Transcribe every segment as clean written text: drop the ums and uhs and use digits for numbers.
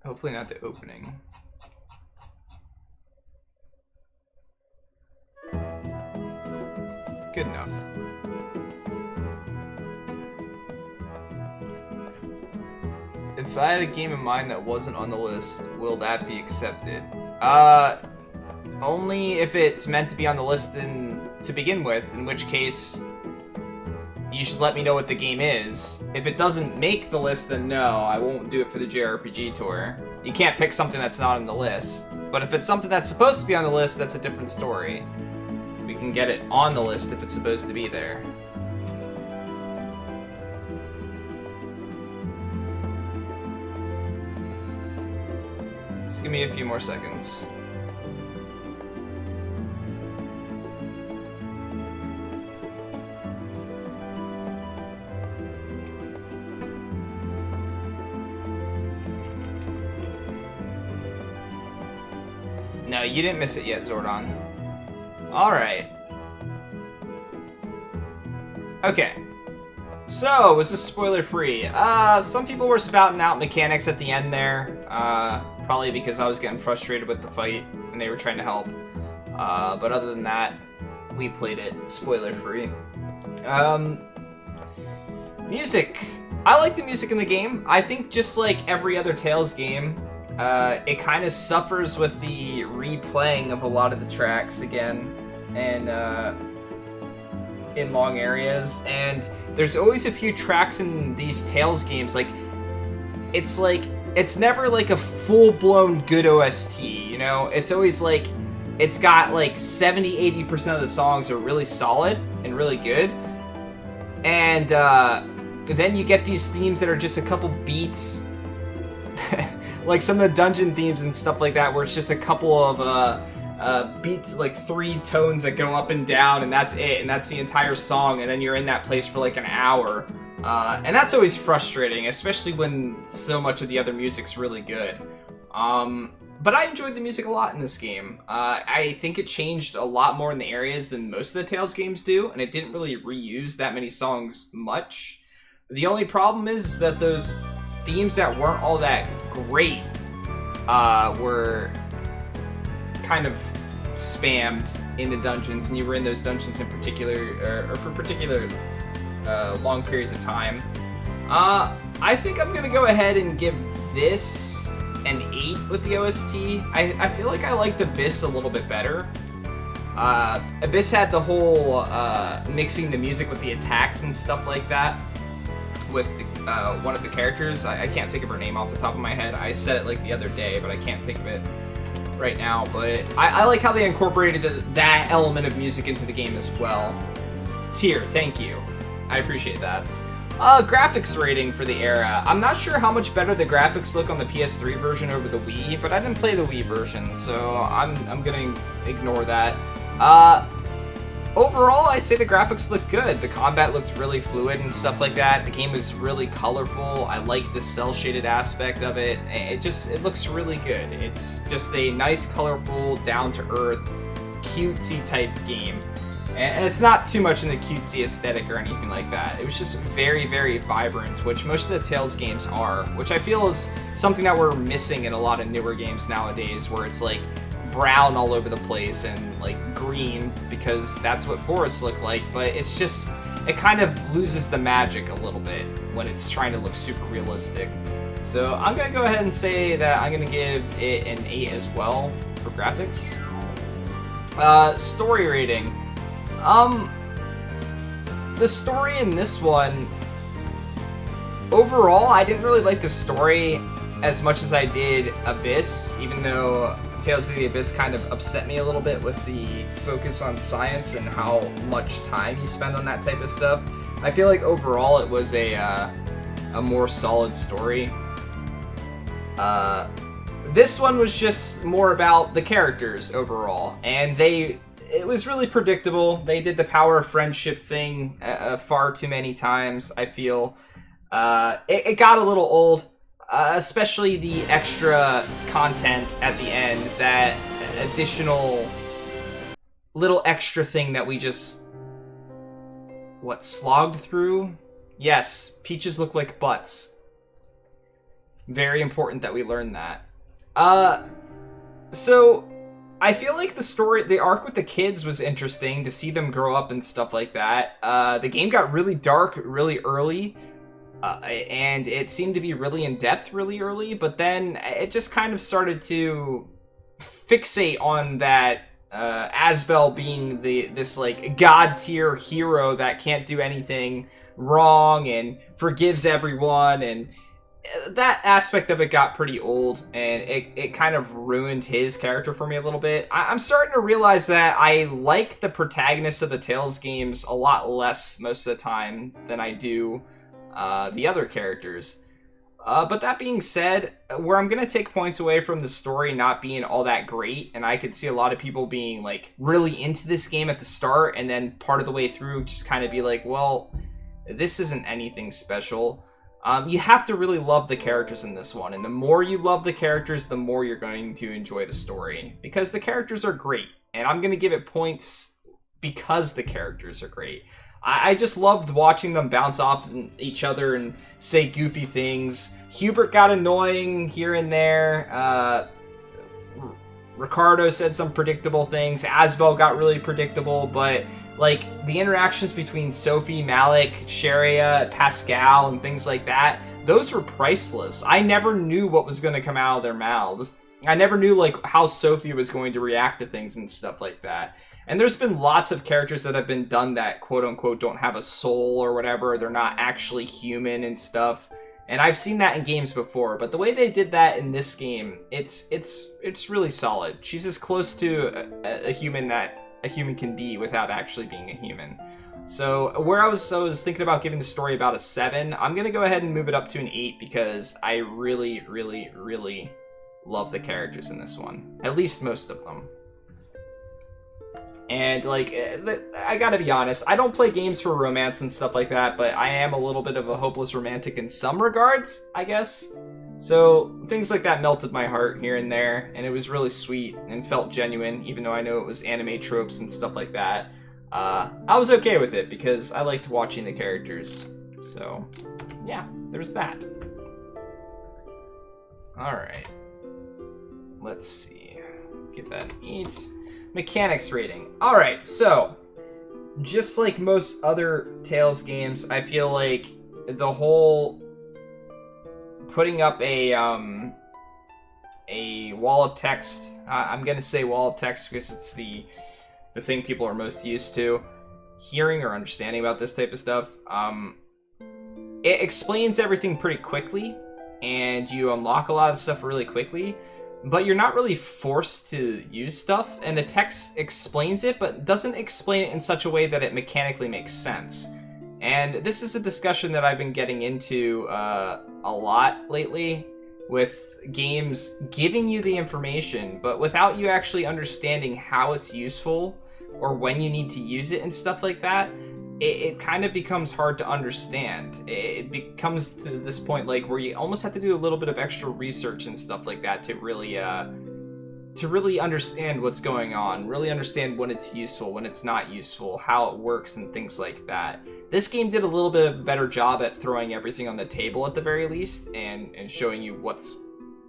Hopefully not the opening. Good enough. If I had a game in mind that wasn't on the list, will that be accepted? Only if it's meant to be on the list to begin with, in which case you should let me know what the game is. If it doesn't make the list, then no, I won't do it for the JRPG tour. You can't pick something that's not on the list. But if it's something that's supposed to be on the list, that's a different story. We can get it on the list if it's supposed to be there. Just give me a few more seconds. No, you didn't miss it yet, Zordon. Alright. Okay. So, was this spoiler-free? Some people were spouting out mechanics at the end there. Probably because I was getting frustrated with the fight and they were trying to help. But other than that, we played it spoiler-free. Music. I like the music in the game. I think just like every other Tales game, it kind of suffers with the replaying of a lot of the tracks again, and in long areas. And there's always a few tracks in these Tales games, it's never like a full-blown good OST, you know? It's always like, it's got like 70-80% of the songs are really solid and really good, and then you get these themes that are just a couple beats. Like some of the dungeon themes and stuff like that, where it's just a couple of beats, like 3 tones that go up and down, and that's it, and that's the entire song, and then you're in that place for like an hour. And that's always frustrating, especially when so much of the other music's really good. But I enjoyed the music a lot in this game. I think it changed a lot more in the areas than most of the Tales games do, and it didn't really reuse that many songs much. The only problem is that those themes that weren't all that great were kind of spammed in the dungeons, and you were in those dungeons in particular, or for particular long periods of time. I think I'm gonna go ahead and give this an 8 with the OST. I feel like I liked Abyss a little bit better. Abyss had the whole mixing the music with the attacks and stuff like that with one of the characters. I can't think of her name off the top of my head. I said it like the other day, but I can't think of it right now. But I like how they incorporated that element of music into the game as well. Tier, thank you. I appreciate that. Graphics rating for the era. I'm not sure how much better the graphics look on the PS3 version over the Wii, but I didn't play the Wii version, so I'm gonna ignore that. Overall, I'd say the graphics look good. The combat looked really fluid and stuff like that. The game was really colorful. I like the cel-shaded aspect of it. It looks really good. It's just a nice, colorful, down-to-earth, cutesy type game. And it's not too much in the cutesy aesthetic or anything like that. It was just very, very vibrant, which most of the Tales games are, which I feel is something that we're missing in a lot of newer games nowadays, where it's like brown all over the place and like green, because that's what forests look like, but it's just, it kind of loses the magic a little bit when it's trying to look super realistic. So I'm gonna go ahead and say that I'm gonna give it an 8 as well for graphics. Story rating. The story in this one, overall, I didn't really like the story as much as I did Abyss, even though Tales of the Abyss kind of upset me a little bit with the focus on science and how much time you spend on that type of stuff. I feel like overall it was a more solid story. This one was just more about the characters overall, and it was really predictable. They did the power of friendship thing far too many times, I feel. It got a little old. Especially the extra content at the end, that additional little extra thing that we just, slogged through? Yes, peaches look like butts. very important that we learn that. So I feel like the arc with the kids was interesting to see them grow up and stuff like that. The game got really dark really early, and it seemed to be really in depth really early, but then it just kind of started to fixate on that Asbel being this like god tier hero that can't do anything wrong and forgives everyone, and that aspect of it got pretty old, and it kind of ruined his character for me a little bit. I'm starting to realize that I like the protagonists of the Tales games a lot less most of the time than I do the other characters. But that being said, where I'm going to take points away from the story not being all that great, and I could see a lot of people being like really into this game at the start and then part of the way through just kind of be like, well, this isn't anything special. You have to really love the characters in this one, and the more you love the characters, the more you're going to enjoy the story, because the characters are great, and I'm going to give it points because the characters are great. I just loved watching them bounce off each other and say goofy things. Hubert got annoying here and there. Ricardo said some predictable things. Asbel got really predictable, but like the interactions between Sophie, Malik, Sharia, Pascal, and things like that, those were priceless. I never knew what was going to come out of their mouths. I never knew like how Sophie was going to react to things and stuff like that. And there's been lots of characters that have been done that quote-unquote don't have a soul or whatever. They're not actually human and stuff. And I've seen that in games before. But the way they did that in this game, it's really solid. She's as close to a human that a human can be without actually being a human. So where I was thinking about giving the story about a 7, I'm going to go ahead and move it up to an 8 because I really, really, really love the characters in this one. At least most of them. And, like, I gotta be honest, I don't play games for romance and stuff like that, but I am a little bit of a hopeless romantic in some regards, I guess. So, things like that melted my heart here and there, and it was really sweet and felt genuine, even though I know it was anime tropes and stuff like that. I was okay with it, because I liked watching the characters. So, yeah, there's that. Alright. Let's see. Give that an 8. Mechanics rating. Alright, so just like most other Tales games, I feel like the whole putting up a wall of text, I'm gonna say wall of text because it's the thing people are most used to hearing or understanding about this type of stuff. It explains everything pretty quickly, and you unlock a lot of stuff really quickly. But you're not really forced to use stuff, and the text explains it, but doesn't explain it in such a way that it mechanically makes sense. And this is a discussion that I've been getting into a lot lately, with games giving you the information, but without you actually understanding how it's useful, or when you need to use it and stuff like that. It kind of becomes hard to understand. It becomes to this point like where you almost have to do a little bit of extra research and stuff like that to really understand what's going on, really understand when it's useful, when it's not useful, how it works, and things like that. This game did a little bit of a better job at throwing everything on the table at the very least, and showing you what's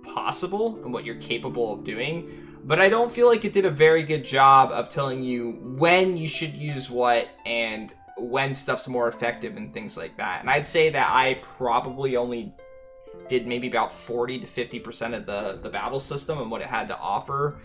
possible and what you're capable of doing. But I don't feel like it did a very good job of telling you when you should use what and when stuff's more effective and things like that. And I'd say that I probably only did maybe about 40 to 50% of the battle system and what it had to offer.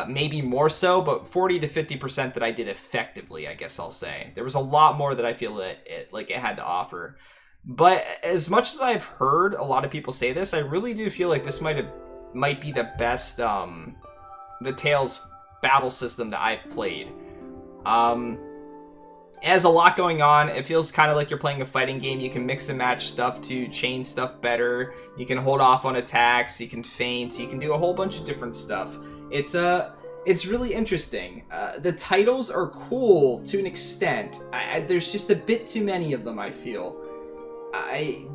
Maybe more so, but 40 to 50% that I did effectively, I guess I'll say. There was a lot more that I feel that it had to offer. But as much as I've heard a lot of people say this, I really do feel like this might be the best the Tales battle system that I've played. It has a lot going on. It feels kind of like you're playing a fighting game. You can mix and match stuff to chain stuff better. You can hold off on attacks. You can feint. You can do a whole bunch of different stuff. It's really interesting. The titles are cool to an extent. There's just a bit too many of them, I feel.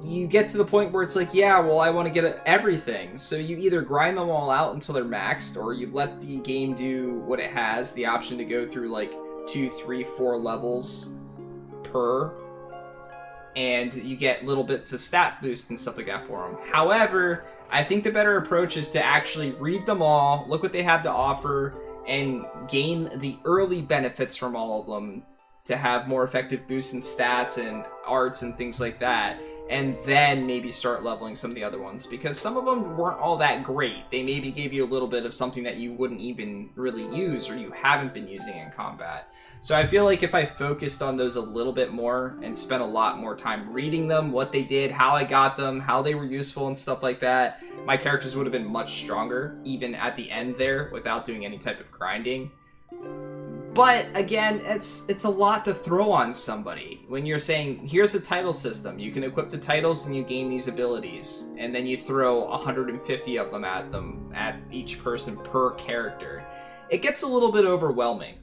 You get to the point where it's like, yeah, well, I want to get everything. So you either grind them all out until they're maxed, or you let the game do what it has, the option to go through like 2, 3, 4 levels per, and you get little bits of stat boost and stuff like that for them. However, I think the better approach is to actually read them all, look what they have to offer, and gain the early benefits from all of them to have more effective boosts in stats and arts and things like that, and then maybe start leveling some of the other ones, because some of them weren't all that great. They maybe gave you a little bit of something that you wouldn't even really use or you haven't been using in combat. So I feel like if I focused on those a little bit more and spent a lot more time reading them, what they did, how I got them, how they were useful and stuff like that, my characters would have been much stronger, even at the end there, without doing any type of grinding. But again, it's a lot to throw on somebody. When you're saying, here's a title system, you can equip the titles and you gain these abilities, and then you throw 150 of them at each person per character. It gets a little bit overwhelming.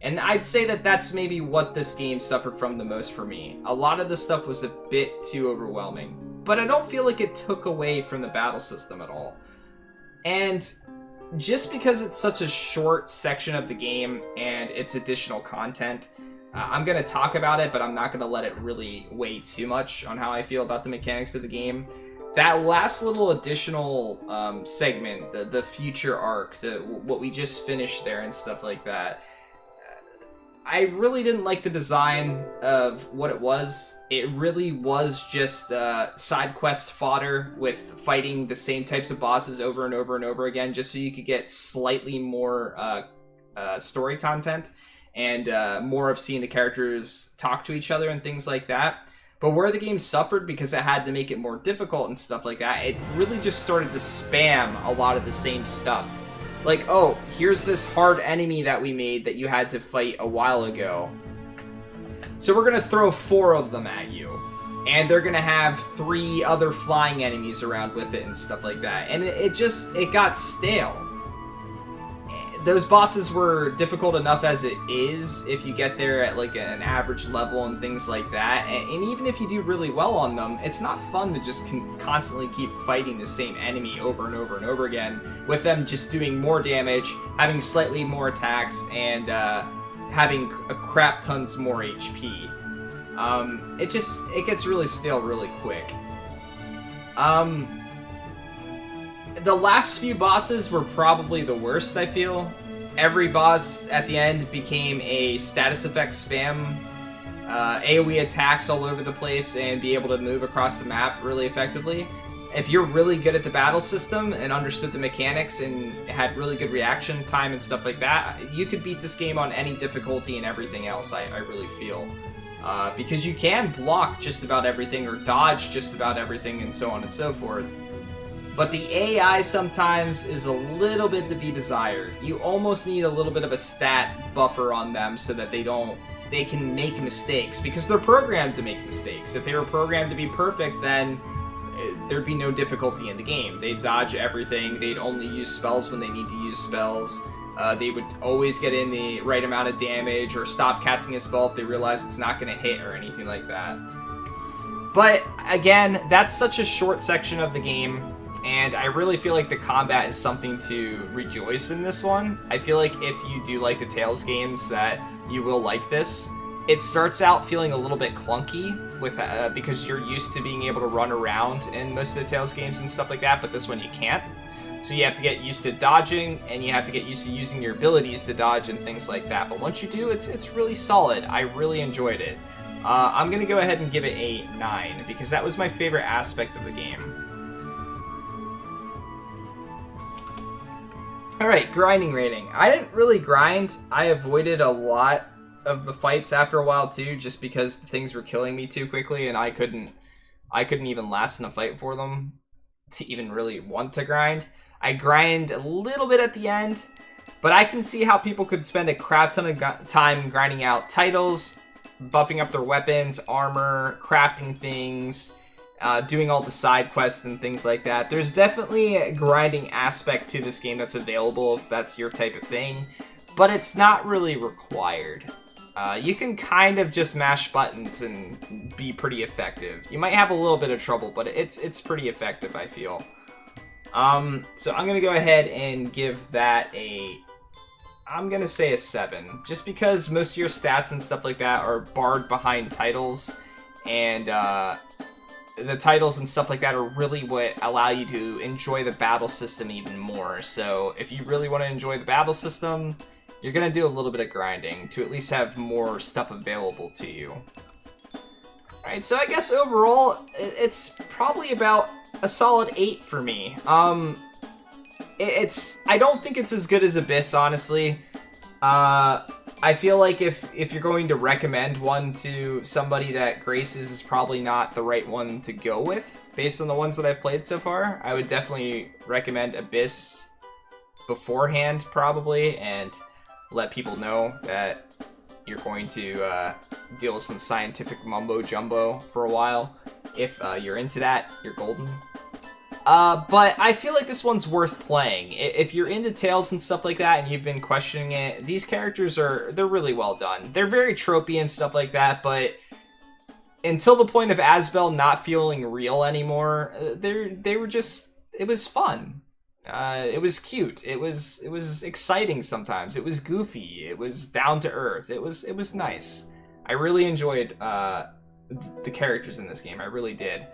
And I'd say that that's maybe what this game suffered from the most for me. A lot of the stuff was a bit too overwhelming. But I don't feel like it took away from the battle system at all. And just because it's such a short section of the game and it's additional content, I'm going to talk about it, but I'm not going to let it really weigh too much on how I feel about the mechanics of the game. That last little additional segment, the future arc, what we just finished there and stuff like that, I really didn't like the design of what it was. It really was just side quest fodder with fighting the same types of bosses over and over and over again, just so you could get slightly more story content and more of seeing the characters talk to each other and things like that. But where the game suffered because it had to make it more difficult and stuff like that, it really just started to spam a lot of the same stuff. Like, oh, here's this hard enemy that we made that you had to fight a while ago. So we're going to throw 4 of them at you. And they're going to have 3 other flying enemies around with it and stuff like that. And it got stale. Those bosses were difficult enough as it is if you get there at like an average level and things like that. And even if you do really well on them, it's not fun to just constantly keep fighting the same enemy over and over and over again, with them just doing more damage, having slightly more attacks, and having a crap tons more HP. It gets really stale really quick. The last few bosses were probably the worst, I feel. Every boss at the end became a status effect spam, AoE attacks all over the place, and be able to move across the map really effectively. If you're really good at the battle system and understood the mechanics and had really good reaction time and stuff like that, you could beat this game on any difficulty and everything else, I really feel. Because you can block just about everything or dodge just about everything and so on and so forth. But the AI sometimes is a little bit to be desired. You almost need a little bit of a stat buffer on them so that they can make mistakes, because they're programmed to make mistakes. If they were programmed to be perfect, then there'd be no difficulty in the game. They'd dodge everything, they'd only use spells when they need to use spells, they would always get in the right amount of damage or stop casting a spell if they realize it's not going to hit or anything like that. But again, that's such a short section of the game, and I really feel like the combat is something to rejoice in this one. I feel like if you do like the Tales games, that you will like this. It starts out feeling a little bit clunky with because you're used to being able to run around in most of the Tales games and stuff like that, but this one you can't. So you have to get used to dodging, and you have to get used to using your abilities to dodge and things like that. But once you do, it's really solid. I really enjoyed it. I'm going to go ahead and give it a 9, because that was my favorite aspect of the game. Alright, grinding rating. I didn't really grind. I avoided a lot of the fights after a while too, just because things were killing me too quickly, and I couldn't even last in a fight for them to even really want to grind. I grind a little bit at the end, but I can see how people could spend a crap ton of time grinding out titles, buffing up their weapons, armor, crafting things, doing all the side quests and things like that. There's definitely a grinding aspect to this game that's available if that's your type of thing, but it's not really required. You can kind of just mash buttons and be pretty effective. You might have a little bit of trouble, but it's pretty effective, I feel. So I'm gonna go ahead and give that I'm gonna say a 7, just because most of your stats and stuff like that are barred behind titles, and the titles and stuff like that are really what allow you to enjoy the battle system even more. So if you really want to enjoy the battle system, you're going to do a little bit of grinding to at least have more stuff available to you. Alright, so I guess overall, it's probably about a solid 8 for me. I don't think it's as good as Abyss, honestly. I feel like if you're going to recommend one to somebody, that Graces is probably not the right one to go with, based on the ones that I've played so far. I would definitely recommend Abyss beforehand, probably, and let people know that you're going to deal with some scientific mumbo-jumbo for a while. If you're into that, you're golden. But I feel like this one's worth playing. If you're into Tales and stuff like that and you've been questioning it, these characters they're really well done. They're very tropey and stuff like that, but until the point of Asbel not feeling real anymore, they were just, it was fun. It was cute. It was exciting sometimes. It was goofy. It was down to earth. It was nice. I really enjoyed the characters in this game. I really did.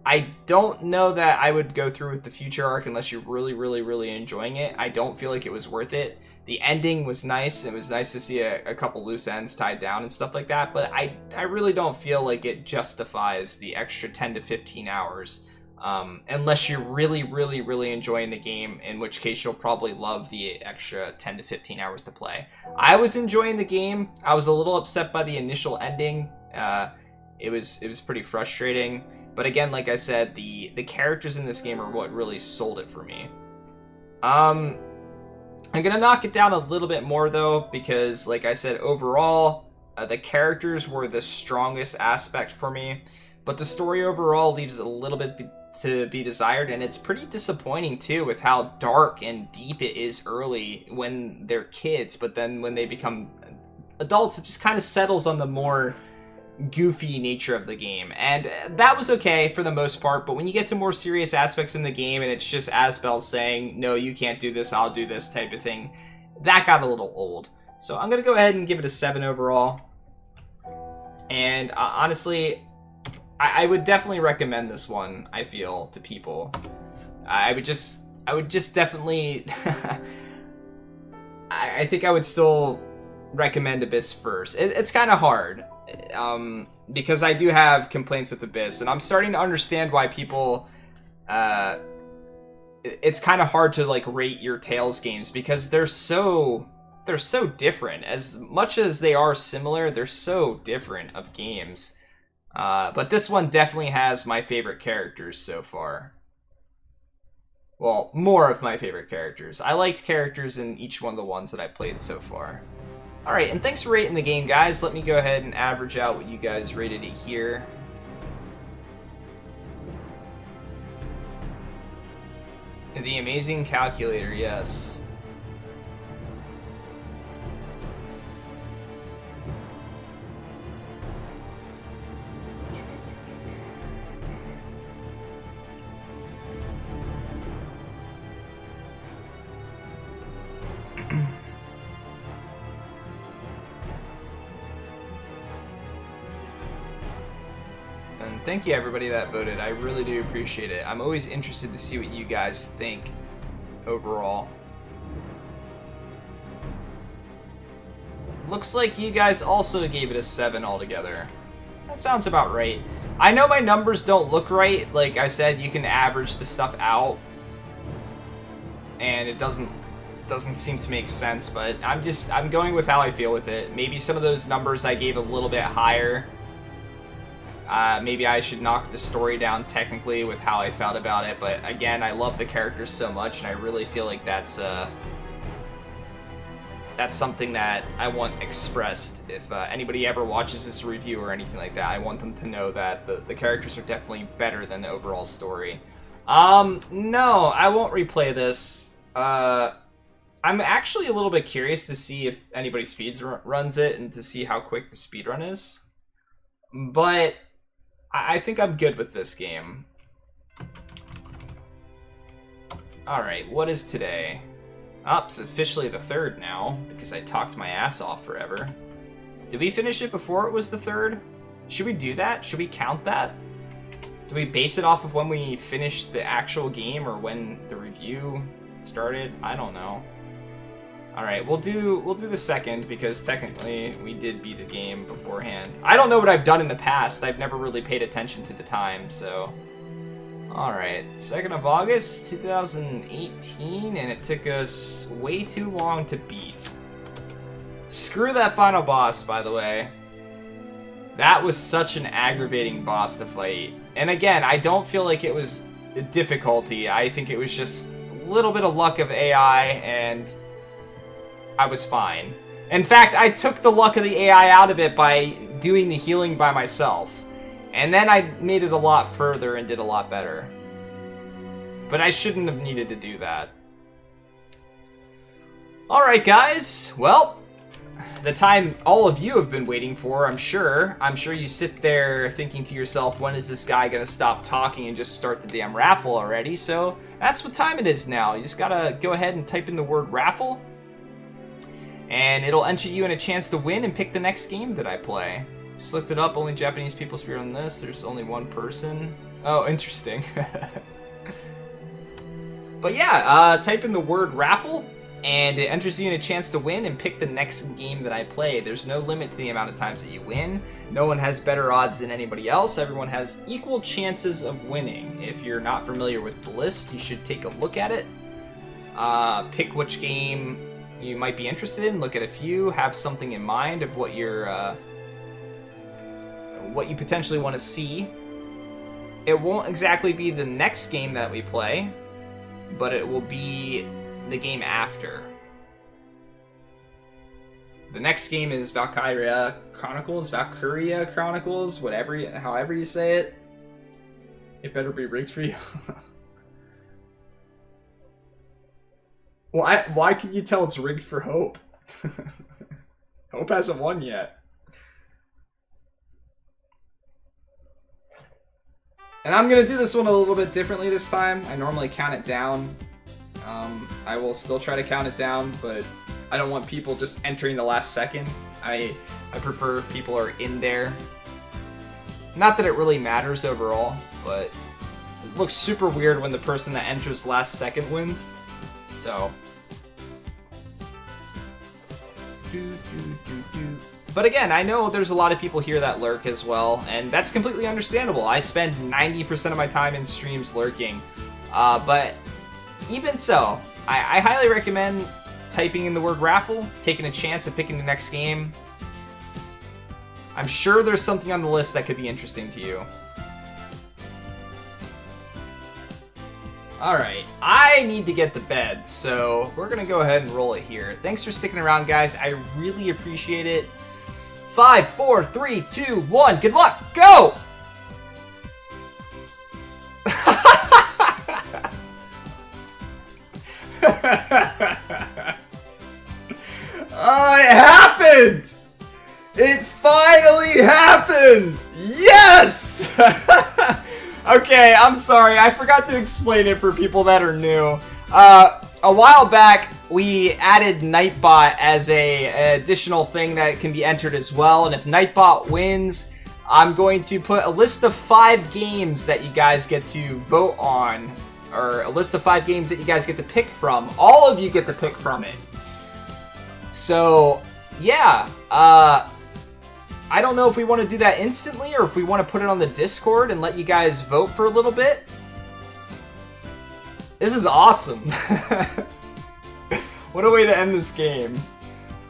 I don't know that I would go through with the future arc unless you're really, really, really enjoying it. I don't feel like it was worth it. The ending was nice. It was nice to see a couple loose ends tied down and stuff like that, but I really don't feel like it justifies the extra 10 to 15 hours. Unless you're really, really, really enjoying the game, in which case you'll probably love the extra 10 to 15 hours to play. I was enjoying the game. I was a little upset by the initial ending. It was pretty frustrating. But again, like I said, the characters in this game are what really sold it for me. I'm gonna knock it down a little bit more though, because like I said, overall, the characters were the strongest aspect for me. But the story overall leaves a little bit to be desired, and it's pretty disappointing too with how dark and deep it is early when they're kids, but then when they become adults, it just kind of settles on the more goofy nature of the game, and that was okay for the most part. But when you get to more serious aspects in the game and it's just Asbel saying, no, you can't do this, I'll do this type of thing, that got a little old. So I'm gonna go ahead and give it a 7 overall. And honestly, I would definitely recommend this one, I feel, to people. I would just definitely I think I would still recommend Abyss first. It's kind of hard, because I do have complaints with Abyss, and I'm starting to understand why people, it's kind of hard to like rate your Tales games, because they're so different. As much as they are similar, they're so different of games. But this one definitely has my favorite characters so far. Well, more of my favorite characters. I liked characters in each one of the ones that I played so far. Alright, and thanks for rating the game, guys. Let me go ahead and average out what you guys rated it here. The amazing calculator, yes. Thank you everybody that voted. I really do appreciate it. I'm always interested to see what you guys think overall. Looks like you guys also gave it a 7 altogether. That sounds about right. I know my numbers don't look right. Like I said, you can average the stuff out, and it doesn't seem to make sense, but I'm going with how I feel with it. Maybe some of those numbers I gave a little bit higher. Maybe I should knock the story down technically with how I felt about it, but again, I love the characters so much, and I really feel like that's something that I want expressed. If anybody ever watches this review or anything like that, I want them to know that the characters are definitely better than the overall story. No, I won't replay this. I'm actually a little bit curious to see if anybody runs it and to see how quick the speedrun is. But I think I'm good with this game. Alright, what is today? Oh, it's officially the 3rd now, because I talked my ass off forever. Did we finish it before it was the 3rd? Should we do that? Should we count that? Do we base it off of when we finished the actual game or when the review started? I don't know. All right, we'll do the 2nd because technically we did beat the game beforehand. I don't know what I've done in the past. I've never really paid attention to the time, so. All right, 2nd of August, 2018, and it took us way too long to beat. Screw that final boss, by the way. That was such an aggravating boss to fight. And again, I don't feel like it was the difficulty. I think it was just a little bit of luck of AI, and I was fine. In fact, I took the luck of the AI out of it by doing the healing by myself. And then I made it a lot further and did a lot better. But I shouldn't have needed to do that. Alright guys, well, the time all of you have been waiting for, I'm sure. I'm sure you sit there thinking to yourself, when is this guy gonna stop talking and just start the damn raffle already? So that's what time it is now. You just gotta go ahead and type in the word raffle, and it'll enter you in a chance to win and pick the next game that I play. Just looked it up, only Japanese people speak on this. There's only one person. Oh, interesting. But yeah, type in the word raffle, and it enters you in a chance to win and pick the next game that I play. There's no limit to the amount of times that you win. No one has better odds than anybody else. Everyone has equal chances of winning. If you're not familiar with the list, you should take a look at it. Pick which game you might be interested in. Look at a few. Have something in mind of what you're, what you potentially want to see. It won't exactly be the next game that we play, but it will be the game after. The next game is Valkyria Chronicles, however you say it. It better be rigged for you. Why can you tell it's rigged for Hope? Hope hasn't won yet. And I'm gonna do this one a little bit differently this time. I normally count it down. I will still try to count it down, but I don't want people just entering the last second. I prefer if people are in there. Not that it really matters overall, but it looks super weird when the person that enters last second wins. So. But again, I know there's a lot of people here that lurk as well, and that's completely understandable. I spend 90% of my time in streams lurking. But even so, I highly recommend typing in the word raffle, taking a chance at picking the next game. I'm sure there's something on the list that could be interesting to you. Alright, I need to get to bed, so we're gonna go ahead and roll it here. Thanks for sticking around, guys. I really appreciate it. 5, 4, 3, 2, 1. Good luck. Go! Oh, it happened! It finally happened! Yes! Okay, I'm sorry. I forgot to explain it for people that are new. A while back, we added Nightbot as an additional thing that can be entered as well. And if Nightbot wins, I'm going to put a list of 5 games that you guys get to vote on. Or a list of 5 games that you guys get to pick from. All of you get to pick from it. So, yeah. I don't know if we want to do that instantly or if we want to put it on the Discord and let you guys vote for a little bit. This is awesome. What a way to end this game.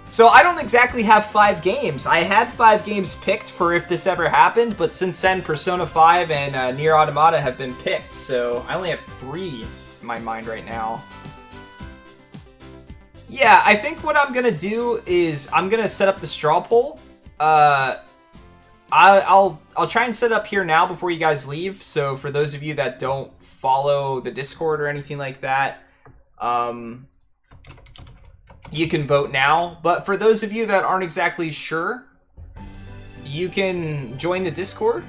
So I don't exactly have 5 games. I had 5 games picked for if this ever happened, but since then Persona 5 and Nier Automata have been picked, so I only have 3 in my mind right now. Yeah, I think what I'm gonna do is I'm gonna set up the straw poll. I'll try and set it up here now before you guys leave. So for those of you that don't follow the Discord or anything like that, you can vote now. But for those of you that aren't exactly sure, you can join the Discord.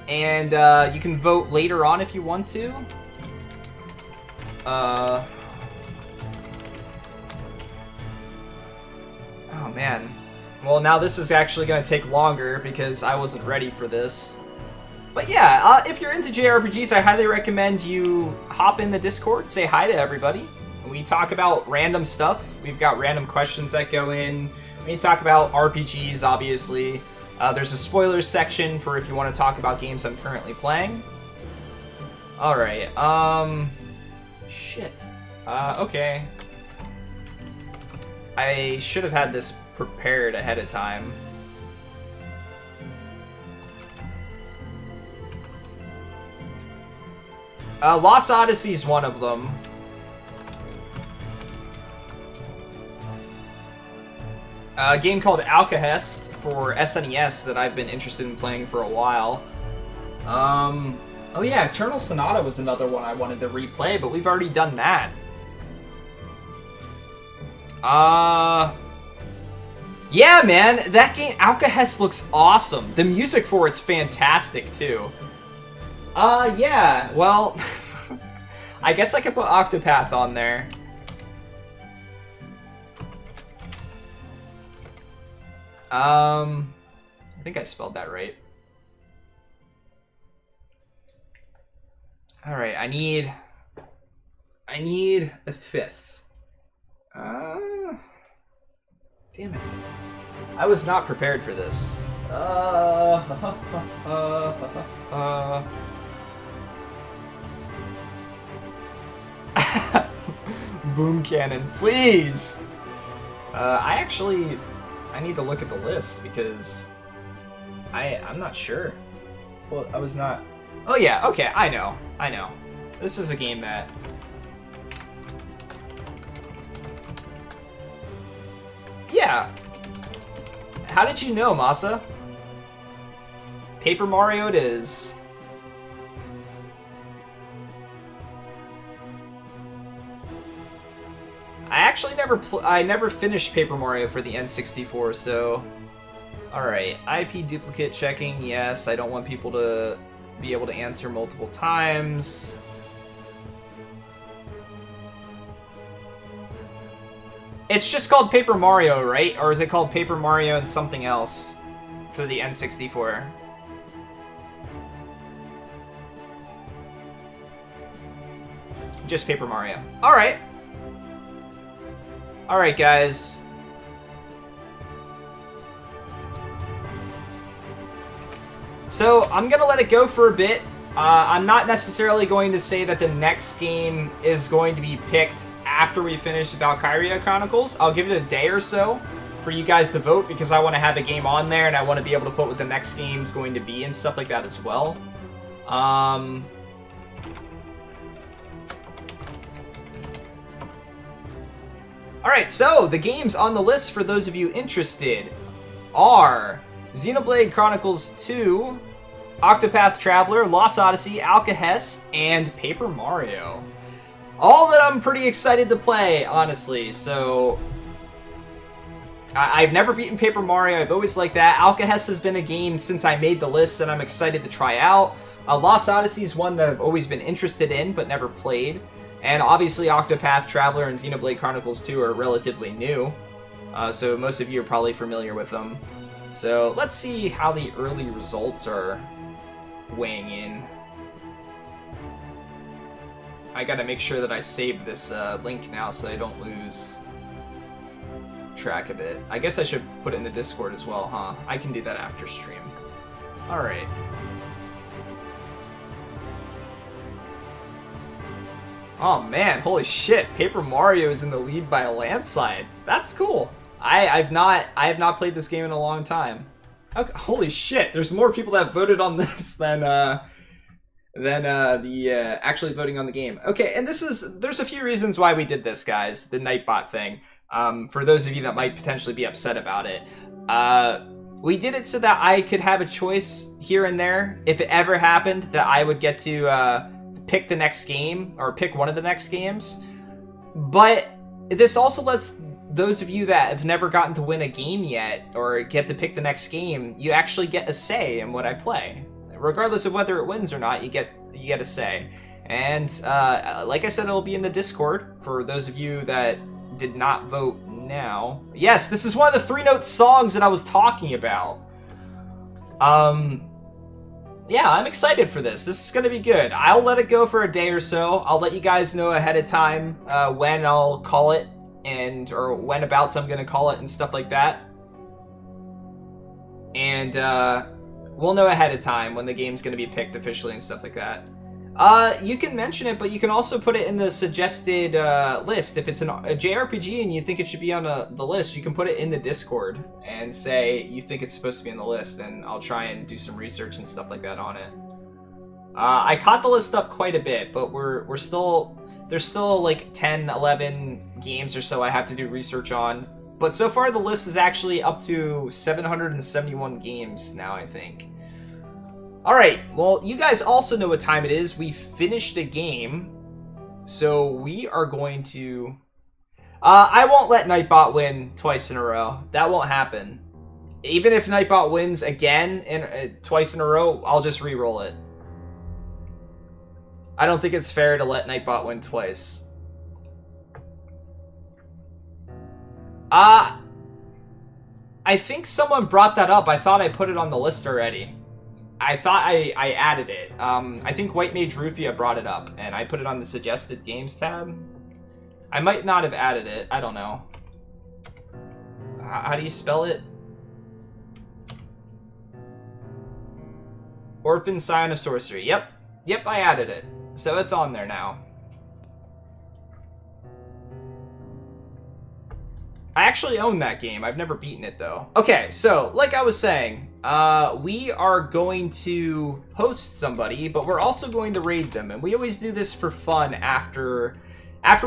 And you can vote later on if you want to. Oh man. Well, now this is actually going to take longer because I wasn't ready for this. But yeah, if you're into JRPGs, I highly recommend you hop in the Discord, say hi to everybody. We talk about random stuff. We've got random questions that go in. We talk about RPGs, obviously. There's a spoilers section for if you want to talk about games I'm currently playing. Alright, shit. Okay. I should have had this prepared ahead of time. Lost Odyssey is one of them. A game called Alcahest for SNES that I've been interested in playing for a while. Oh yeah, Eternal Sonata was another one I wanted to replay, but we've already done that. Yeah, man, that game, Alcahest, looks awesome. The music for it's fantastic, too. Yeah, well, I guess I could put Octopath on there. I think I spelled that right. Alright, I need a fifth. Damn it. I was not prepared for this. Boom cannon, please! I need to look at the list because I'm not sure. Well, I was not... Oh yeah, okay, I know. This is a game that... Yeah! How did you know, Masa? Paper Mario it is. I actually never finished Paper Mario for the N64, so... Alright, IP duplicate checking, yes. I don't want people to be able to answer multiple times. It's just called Paper Mario, right? Or is it called Paper Mario and something else for the N64? Just Paper Mario. Alright. Alright, guys. So, I'm gonna let it go for a bit. I'm not necessarily going to say that the next game is going to be picked after we finish Valkyria Chronicles. I'll give it a day or so for you guys to vote because I want to have a game on there and I want to be able to put what the next game's going to be and stuff like that as well. Alright, so the games on the list for those of you interested are Xenoblade Chronicles 2, Octopath Traveler, Lost Odyssey, Alcahest, and Paper Mario. All that I'm pretty excited to play, honestly, so... I've never beaten Paper Mario, I've always liked that. Alcahest has been a game since I made the list that I'm excited to try out. Lost Odyssey is one that I've always been interested in, but never played. And obviously Octopath Traveler and Xenoblade Chronicles 2 are relatively new, so most of you are probably familiar with them. So let's see how the early results are weighing in. I gotta make sure that I save this link now so I don't lose track of it. I guess I should put it in the Discord as well, huh? I can do that after stream. Alright. Oh man, holy shit, Paper Mario is in the lead by a landslide. That's cool. I have not played this game in a long time. Okay, holy shit, there's more people that voted on this than actually voting on the game. Okay, and there's a few reasons why we did this, guys, the Nightbot thing. For those of you that might potentially be upset about it. We did it so that I could have a choice here and there, if it ever happened, that I would get to pick the next game, or pick one of the next games. But this also lets those of you that have never gotten to win a game yet, or get to pick the next game, you actually get a say in what I play. Regardless of whether it wins or not, you get a say. And like I said, it'll be in the Discord for those of you that did not vote now. Yes, this is one of the 3-note songs that I was talking about. Yeah, I'm excited for this. This is going to be good. I'll let it go for a day or so. I'll let you guys know ahead of time when I'll call it or when abouts I'm going to call it and stuff like that. And we'll know ahead of time when the game's going to be picked officially and stuff like that. You can mention it, but you can also put it in the suggested list. If it's a JRPG and you think it should be on the list, you can put it in the Discord and say you think it's supposed to be on the list, and I'll try and do some research and stuff like that on it. I caught the list up quite a bit, but there's still like 10, 11 games or so I have to do research on. But so far the list is actually up to 771 games now, I think. Alright, well, you guys also know what time it is. We finished a game, so we are going to... I won't let Nightbot win twice in a row. That won't happen. Even if Nightbot wins again twice in a row, I'll just re-roll it. I don't think it's fair to let Nightbot win twice. I think someone brought that up. I thought I put it on the list already. I thought I added it. I think White Mage Rufia brought it up, and I put it on the suggested games tab. I might not have added it. I don't know. How do you spell it? Orphan Scion of Sorcery. Yep. Yep, I added it. So it's on there now. I actually own that game. I've never beaten it, though. Okay, so, like I was saying, we are going to host somebody, but we're also going to raid them. And we always do this for fun after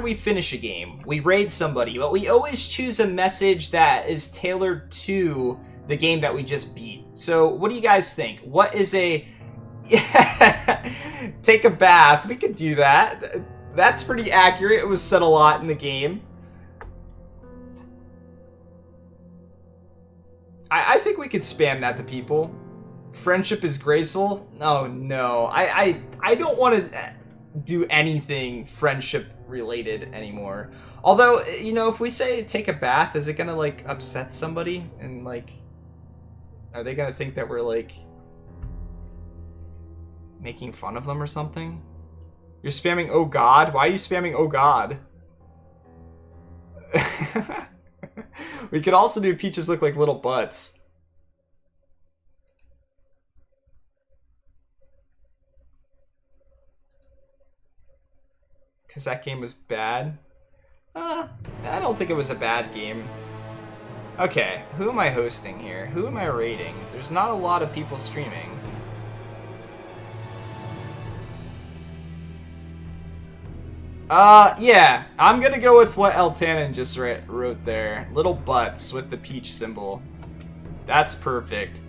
we finish a game. We raid somebody, but we always choose a message that is tailored to the game that we just beat. So, what do you guys think? What is a... Take a bath. We could do that. That's pretty accurate. It was said a lot in the game. I think we could spam that to people. Friendship is graceful? Oh, no. I don't want to do anything friendship related anymore. Although, you know, if we say take a bath, is it gonna, like, upset somebody? And, like, are they gonna think that we're, like, making fun of them or something? You're spamming oh god? Why are you spamming oh god? We could also do peaches look like little butts. Because that game was bad? I don't think it was a bad game. Okay, who am I hosting here? Who am I rating? There's not a lot of people streaming. Yeah, I'm gonna go with what Eltanin just wrote there. Little butts with the peach symbol. That's perfect.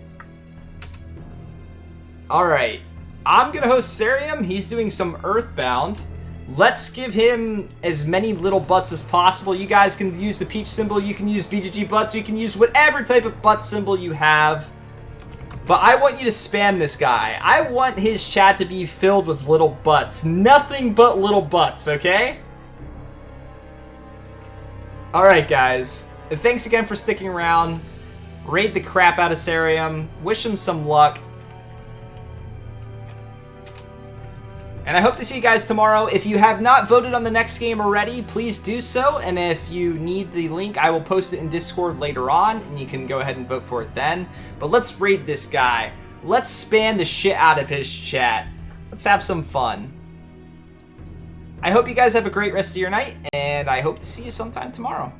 Alright, I'm gonna host Cerium. He's doing some Earthbound. Let's give him as many little butts as possible. You guys can use the peach symbol, you can use BGG butts, you can use whatever type of butt symbol you have. But I want you to spam this guy. I want his chat to be filled with little butts. Nothing but little butts, okay? Alright, guys. Thanks again for sticking around. Raid the crap out of Cerium. Wish him some luck. And I hope to see you guys tomorrow. If you have not voted on the next game already, please do so. And if you need the link, I will post it in Discord later on, and you can go ahead and vote for it then. But let's raid this guy. Let's spam the shit out of his chat. Let's have some fun. I hope you guys have a great rest of your night, and I hope to see you sometime tomorrow.